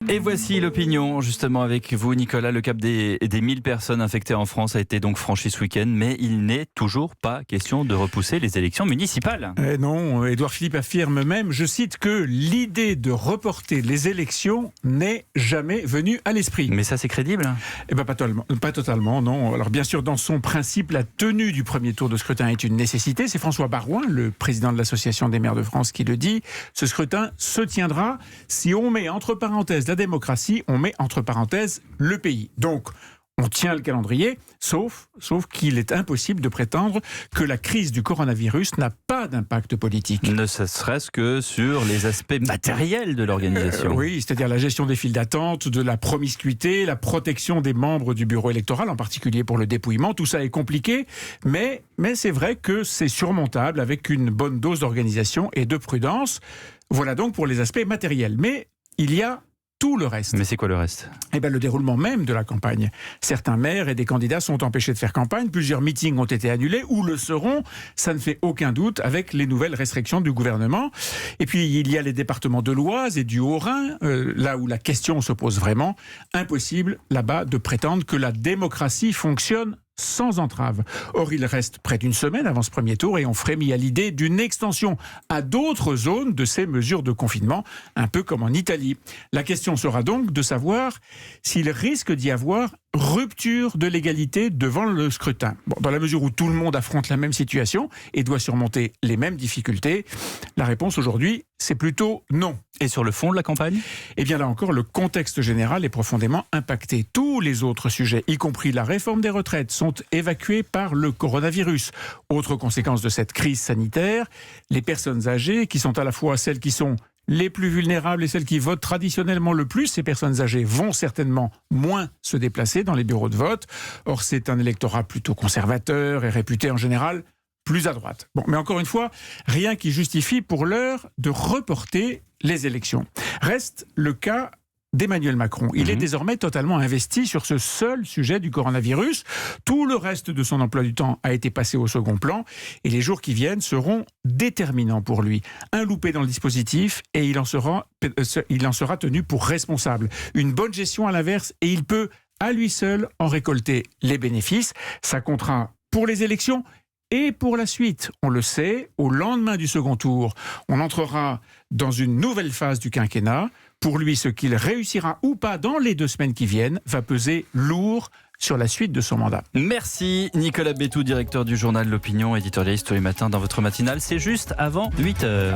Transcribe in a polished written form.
Et voici l'opinion, justement, avec vous, Nicolas. Le cap des 1000 personnes infectées en France a été donc franchi ce week-end, mais il n'est toujours pas question de repousser les élections municipales. Non, Édouard Philippe affirme même, je cite, que l'idée de reporter les élections n'est jamais venue à l'esprit. Mais ça, c'est crédible ? Eh bien, pas totalement, non. Alors, bien sûr, dans son principe, la tenue du premier tour de scrutin est une nécessité. C'est François Baroin, le président de l'Association des maires de France, qui le dit. Ce scrutin se tiendra si on met entre parenthèses la démocratie, on met entre parenthèses le pays. Donc, on tient le calendrier, sauf qu'il est impossible de prétendre que la crise du coronavirus n'a pas d'impact politique. Ne serait-ce que sur les aspects matériels de l'organisation. Oui, c'est-à-dire la gestion des files d'attente, de la promiscuité, la protection des membres du bureau électoral, en particulier pour le dépouillement. Tout ça est compliqué, mais c'est vrai que c'est surmontable avec une bonne dose d'organisation et de prudence. Voilà donc pour les aspects matériels. Mais il y a tout le reste. Mais c'est quoi le reste ? Eh bien, le déroulement même de la campagne. Certains maires et des candidats sont empêchés de faire campagne. Plusieurs meetings ont été annulés ou le seront. Ça ne fait aucun doute avec les nouvelles restrictions du gouvernement. Et puis, il y a les départements de l'Oise et du Haut-Rhin, là où la question se pose vraiment. Impossible, là-bas, de prétendre que la démocratie fonctionne sans entrave. Or, il reste près d'une semaine avant ce premier tour et on frémit à l'idée d'une extension à d'autres zones de ces mesures de confinement, un peu comme en Italie. La question sera donc de savoir s'il risque d'y avoir rupture de l'égalité devant le scrutin. Bon, dans la mesure où tout le monde affronte la même situation et doit surmonter les mêmes difficultés, la réponse aujourd'hui, c'est plutôt non. Et sur le fond de la campagne ? Eh bien là encore, le contexte général est profondément impacté. Tous les autres sujets, y compris la réforme des retraites, sont évacués par le coronavirus. Autre conséquence de cette crise sanitaire, les personnes âgées, qui sont à la fois celles qui sont les plus vulnérables et celles qui votent traditionnellement le plus, ces personnes âgées vont certainement moins se déplacer dans les bureaux de vote. Or, c'est un électorat plutôt conservateur et réputé en général plus à droite. Bon, mais encore une fois, rien qui justifie pour l'heure de reporter les élections. Reste le cas d'Emmanuel Macron. Il est désormais totalement investi sur ce seul sujet du coronavirus. Tout le reste de son emploi du temps a été passé au second plan et les jours qui viennent seront déterminants pour lui. Un loupé dans le dispositif et il en sera tenu pour responsable. Une bonne gestion à l'inverse et il peut à lui seul en récolter les bénéfices. Ça comptera pour les élections et pour la suite. On le sait, au lendemain du second tour, on entrera dans une nouvelle phase du quinquennat. Pour lui, ce qu'il réussira ou pas dans les 2 semaines qui viennent va peser lourd sur la suite de son mandat. Merci Nicolas Bétou, directeur du journal L'Opinion, éditorialiste tous les matins dans votre matinale. C'est juste avant 8h.